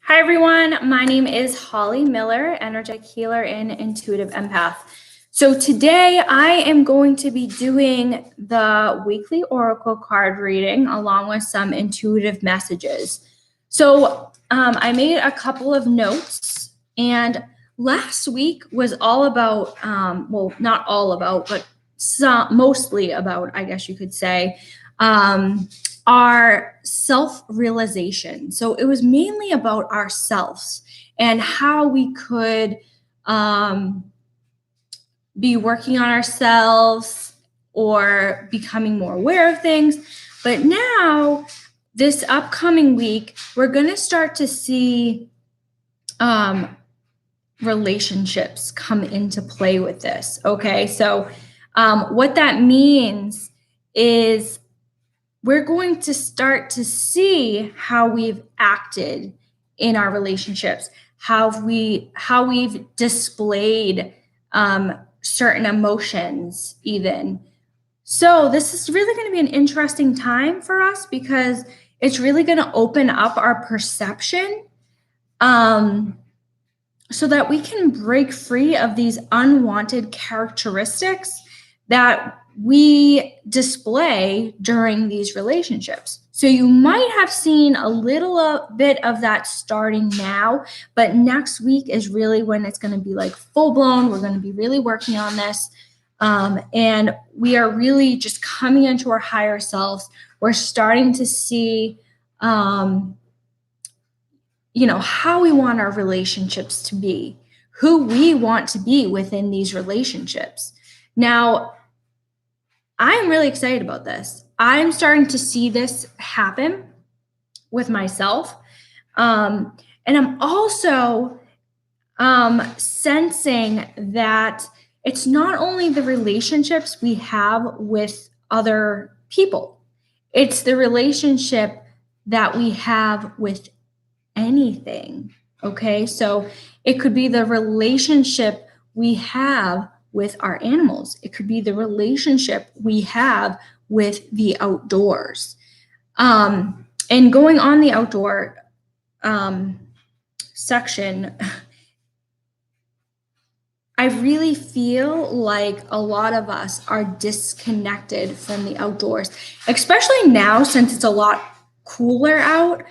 Hi, everyone. My name is Holly Miller, energetic healer and intuitive empath. So today I am going to be doing the weekly oracle card reading along with some intuitive messages. So I made a couple of notes, and last week was all about, well, not all about, but mostly about, I guess you could say, our self-realization. So it was mainly about ourselves and how we could be working on ourselves or becoming more aware of things. But now, this upcoming week, we're going to start to see relationships come into play with this. Okay, so what that means is we're going to start to see how we've acted in our relationships, how we've displayed certain emotions even. So this is really going to be an interesting time for us because it's really going to open up our perception so that we can break free of these unwanted characteristics that we display during these relationships. So you might have seen a little bit of that starting now, but next week is really when it's going to be like full blown. We're going to be really working on this. And we are really just coming into our higher selves. We're starting to see, how we want our relationships to be, who we want to be within these relationships. Now, I'm really excited about this. I'm starting to see this happen with myself. And I'm also sensing that it's not only the relationships we have with other people, it's the relationship that we have with anything. Okay, so it could be the relationship we have with our animals. It could be the relationship we have with the outdoors. And going on the outdoor section, I really feel like a lot of us are disconnected from the outdoors, especially now since it's a lot cooler out.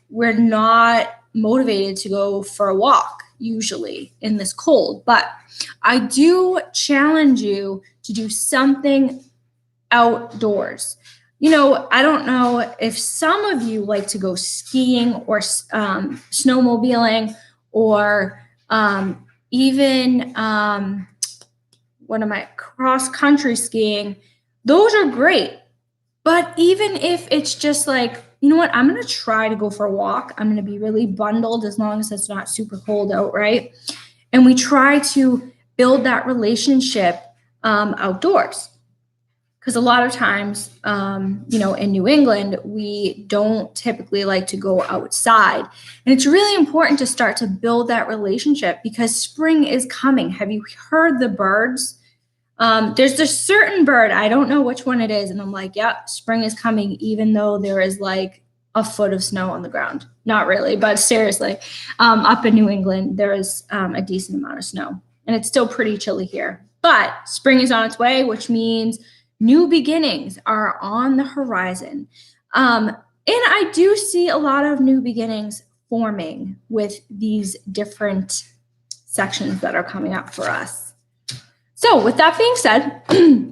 We're not motivated to go for a walk usually in this cold, but I do challenge you to do something outdoors. I don't know if some of you like to go skiing or snowmobiling or even cross country skiing. Those are great. But even if it's just like, you know what, I'm going to try to go for a walk. I'm going to be really bundled as long as it's not super cold out, right? And we try to build that relationship outdoors. Because a lot of times, in New England, we don't typically like to go outside. And it's really important to start to build that relationship because spring is coming. Have you heard the birds? There's a certain bird, I don't know which one it is. And I'm like, yeah, spring is coming, even though there is like a foot of snow on the ground. Not really, but seriously, up in New England, there is a decent amount of snow. And it's still pretty chilly here. But spring is on its way, which means new beginnings are on the horizon. And I do see a lot of new beginnings forming with these different sections that are coming up for us. So with that being said, I'm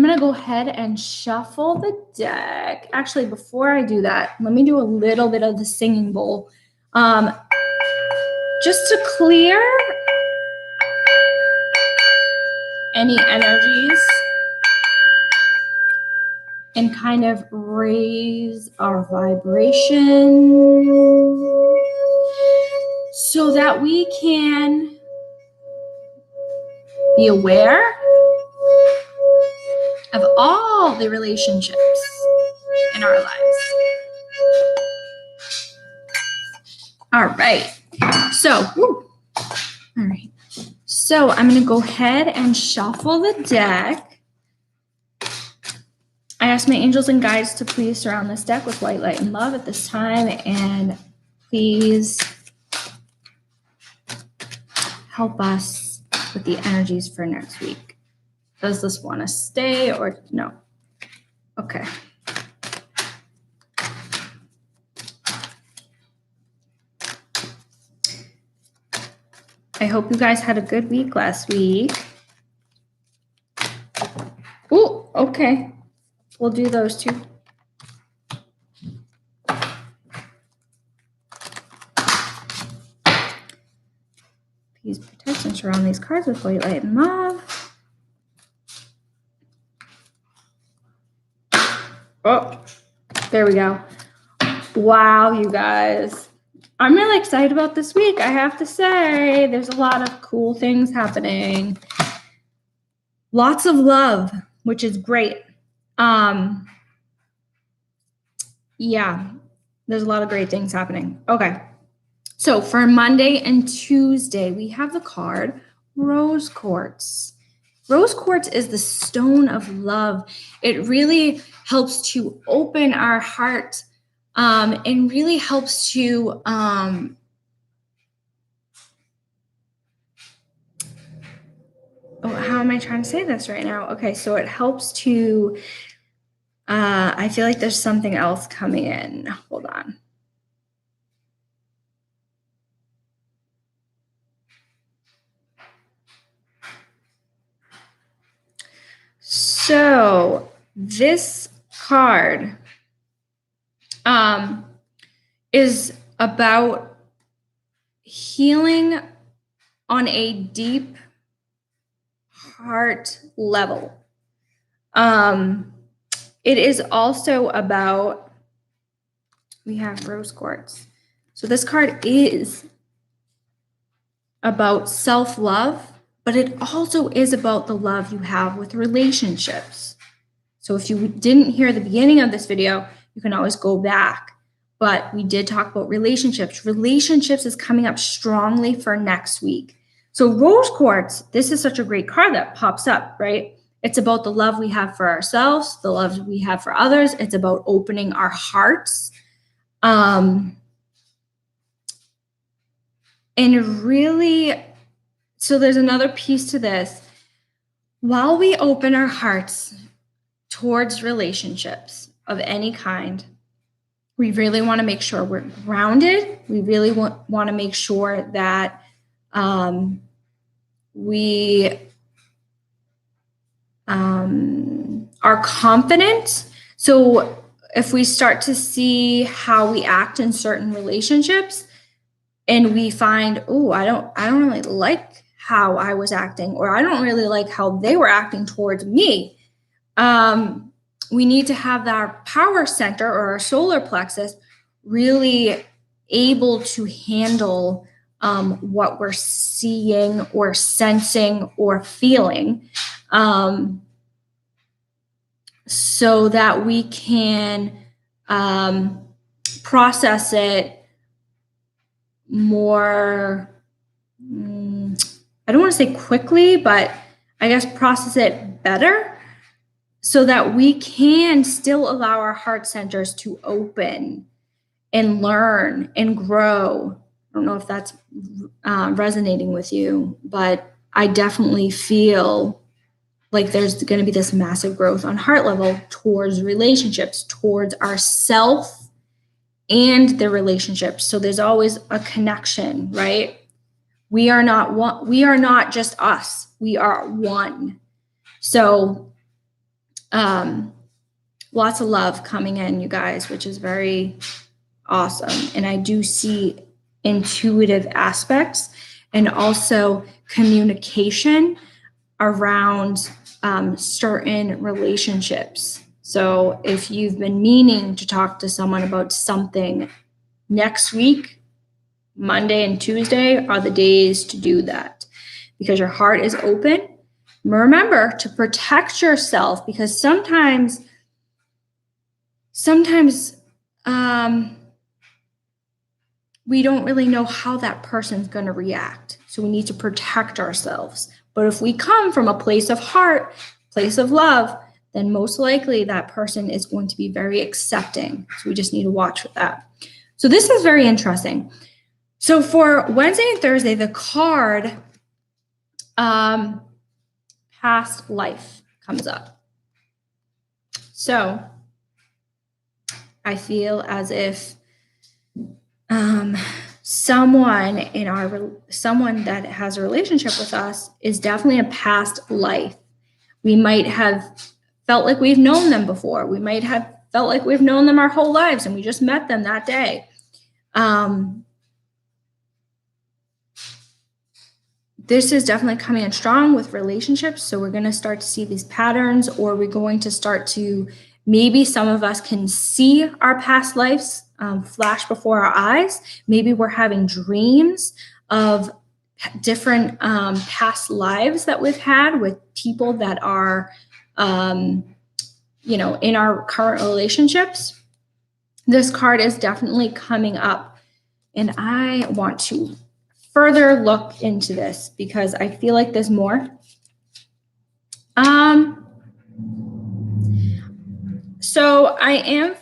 going to go ahead and shuffle the deck. Actually, before I do that, let me do a little bit of the singing bowl. Just to clear any energies and kind of raise our vibration so that we can be aware of all the relationships in our lives. All right. So I'm going to go ahead and shuffle the deck. I ask my angels and guides to please surround this deck with white light and love at this time and please help us with the energies for next week. Does this want to stay or no? Okay. I hope you guys had a good week last week. Oh, okay. We'll do those two. Please protect and surround these cards with white light and love. Oh, there we go. Wow, you guys. I'm really excited about this week. I have to say, there's a lot of cool things happening. Lots of love, which is great. Yeah, there's a lot of great things happening. Okay. So for Monday and Tuesday, we have the card Rose Quartz. Rose Quartz is the stone of love. It really helps to open our heart and really helps to how am I trying to say this right now? Okay, so it helps to I feel like there's something else coming in. Hold on. So this card is about healing on a deep heart level. It is also about, we have Rose Quartz. So this card is about self-love, but it also is about the love you have with relationships. So if you didn't hear the beginning of this video, you can always go back. But we did talk about relationships. Relationships is coming up strongly for next week. So Rose Quartz, this is such a great card that pops up, right? It's about the love we have for ourselves, the love we have for others. It's about opening our hearts. And really, so there's another piece to this. While we open our hearts towards relationships of any kind, we really want to make sure we're grounded. We really want to make sure that we are confident. So if we start to see how we act in certain relationships and we find, oh, I don't really like how I was acting, or I don't really like how they were acting towards me, we need to have that power center or our solar plexus really able to handle what we're seeing or sensing or feeling, so that we can process it more, I don't want to say quickly, but I guess process it better, so that we can still allow our heart centers to open and learn and grow. I don't know if that's resonating with you, but I definitely feel like there's going to be this massive growth on heart level towards relationships, towards ourself and the relationships. So there's always a connection, right? We are not one. We are not just us. We are one. So lots of love coming in, you guys, which is very awesome. And I do see intuitive aspects and also communication around certain relationships. So if you've been meaning to talk to someone about something next week, Monday and Tuesday are the days to do that, because your heart is open. Remember to protect yourself, because sometimes we don't really know how that person's going to react. So we need to protect ourselves. But if we come from a place of heart, place of love, then most likely that person is going to be very accepting. So we just need to watch with that. So this is very interesting. So for Wednesday and Thursday, the card past life comes up. So I feel as if someone that has a relationship with us is definitely a past life. We might have felt like we've known them before. We might have felt like we've known them our whole lives and we just met them that day. This is definitely coming in strong with relationships. So we're going to start to see these patterns, or we're going to start to, maybe some of us can see our past lives flash before our eyes. Maybe we're having dreams of different past lives that we've had with people that are, in our current relationships. This card is definitely coming up, and I want to further look into this because I feel like there's more. So I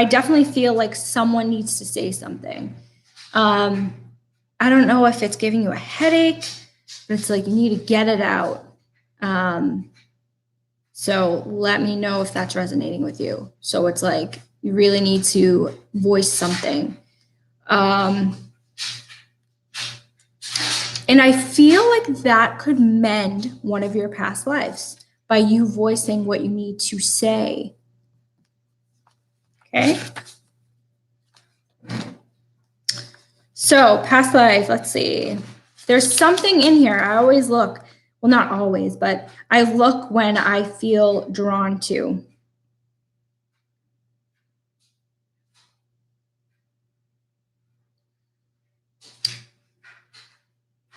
definitely feel like someone needs to say something. I don't know if it's giving you a headache, but it's like you need to get it out. So let me know if that's resonating with you. So it's like you really need to voice something. And I feel like that could mend one of your past lives by you voicing what you need to say. Okay. So past life, let's see. There's something in here. I always look, well, not always, but I look when I feel drawn to.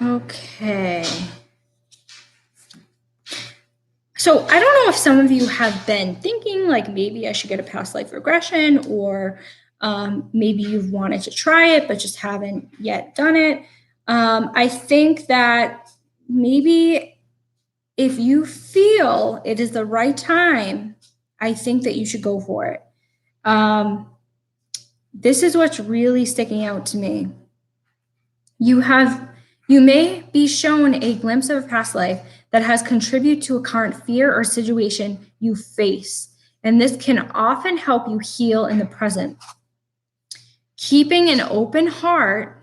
Okay. So I don't know if some of you have been thinking like maybe I should get a past life regression, or maybe you've wanted to try it but just haven't yet done it. I think that maybe if you feel it is the right time, I think that you should go for it. This is what's really sticking out to me. You may be shown a glimpse of a past life that has contributed to a current fear or situation you face, and this can often help you heal in the present. Keeping an open heart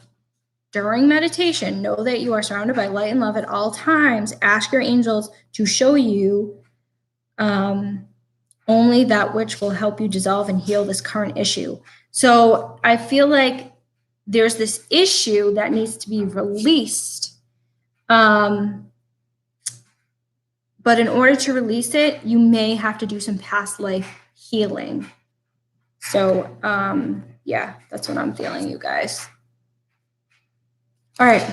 during meditation, know that you are surrounded by light and love at all times. Ask your angels to show you only that which will help you dissolve and heal this current issue. So I feel like there's this issue that needs to be released. But in order to release it, you may have to do some past life healing. So yeah, that's what I'm feeling, you guys. All right,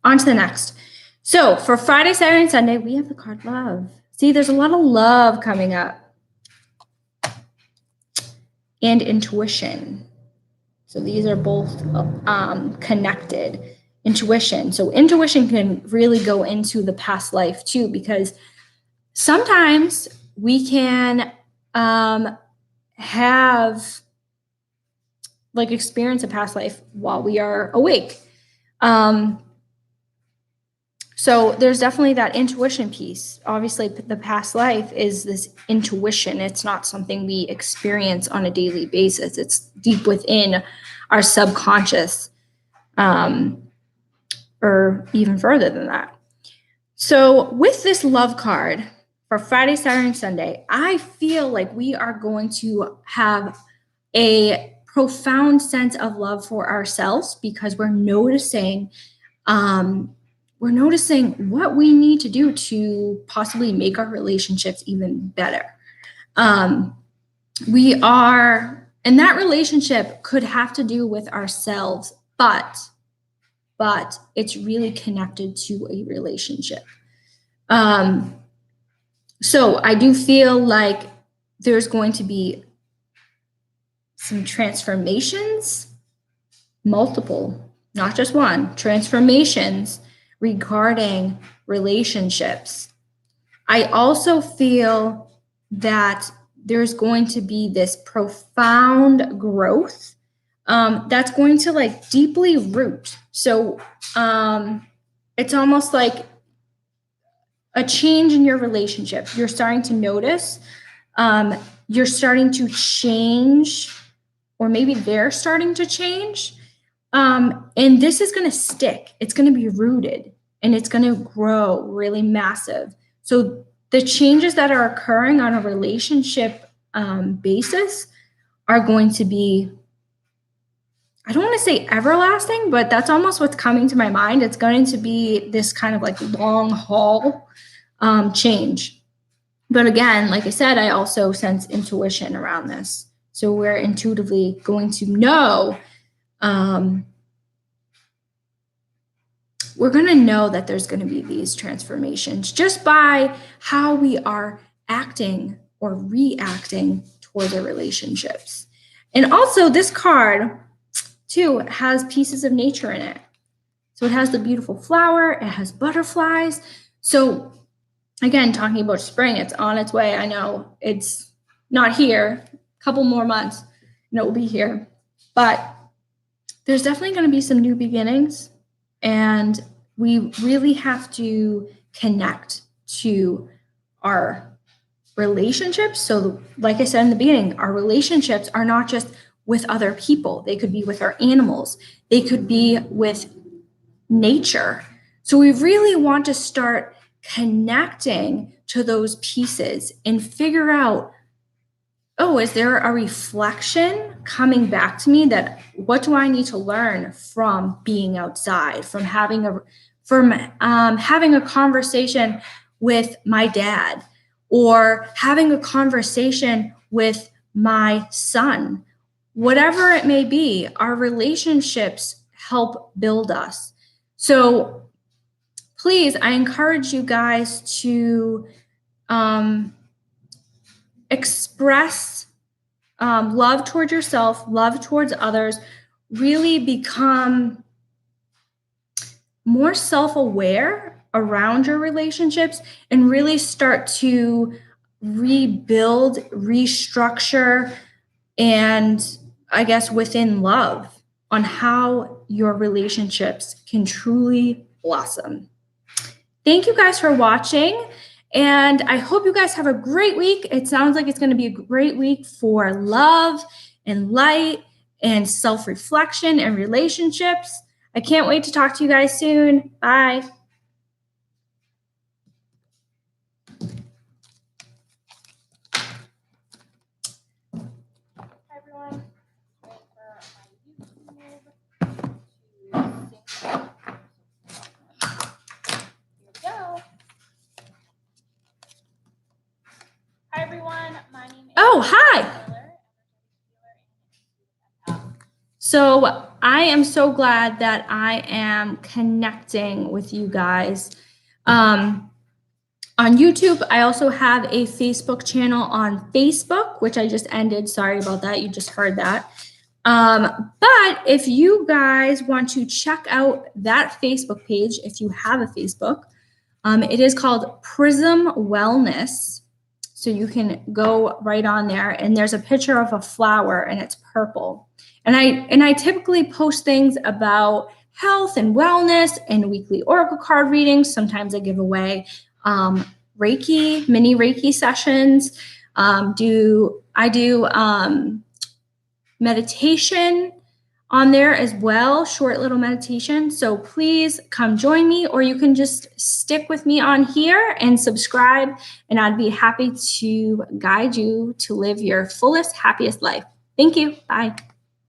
on to the next. So for Friday, Saturday, and Sunday, we have the card love. See, there's a lot of love coming up. And intuition. So these are both connected. Intuition. So intuition can really go into the past life too, because sometimes we can have like experience a past life while we are awake. So there's definitely that intuition piece. Obviously, the past life is this intuition. It's not something we experience on a daily basis. It's deep within our subconscious, or even further than that. So with this love card for Friday, Saturday, and Sunday, I feel like we are going to have a profound sense of love for ourselves, because we're noticing what we need to do to possibly make our relationships even better. And that relationship could have to do with ourselves, but it's really connected to a relationship. So I do feel like there's going to be some transformations, multiple, not just one, transformations regarding relationships. I also feel that there's going to be this profound growth that's going to like deeply root. So it's almost like a change in your relationship. You're starting to notice, you're starting to change, or maybe they're starting to change. And this is going to stick. It's going to be rooted and it's going to grow really massive. So the changes that are occurring on a relationship basis are going to be, I don't want to say everlasting, but that's almost what's coming to my mind. It's going to be this kind of like long haul change. But again, like I said, I also sense intuition around this. So we're intuitively going to know, we're going to know that there's going to be these transformations just by how we are acting or reacting towards our relationships. And also this card too has pieces of nature in it. So it has the beautiful flower, it has butterflies. So again, talking about spring, it's on its way. I know it's not here, a couple more months and it will be here, but there's definitely going to be some new beginnings, and we really have to connect to our relationships. So like I said in the beginning, our relationships are not just with other people. They could be with our animals. They could be with nature. So we really want to start connecting to those pieces and figure out, oh, is there a reflection coming back to me that what do I need to learn from being outside, from having a conversation with my dad, or having a conversation with my son? Whatever it may be, our relationships help build us. So please, I encourage you guys to express love towards yourself, love towards others, really become more self-aware around your relationships, and really start to rebuild, restructure, and I guess within love on how your relationships can truly blossom. Thank you guys for watching. And I hope you guys have a great week. It sounds like it's going to be a great week for love and light and self-reflection and relationships. I can't wait to talk to you guys soon. Bye. Hi, everyone. Wait for my YouTube to sync up. Here we go. Hi, everyone. My name is hi. So I am so glad that I am connecting with you guys. On YouTube, I also have a Facebook channel on Facebook, which I just ended. Sorry about that. You just heard that. But if you guys want to check out that Facebook page, if you have a Facebook, it is called Prism Wellness. So you can go right on there, and there's a picture of a flower and it's purple. And I typically post things about health and wellness and weekly oracle card readings. Sometimes I give away Reiki, mini Reiki sessions. I do meditation on there as well, short little meditation. So please come join me, or you can just stick with me on here and subscribe, and I'd be happy to guide you to live your fullest, happiest life. Thank you. Bye.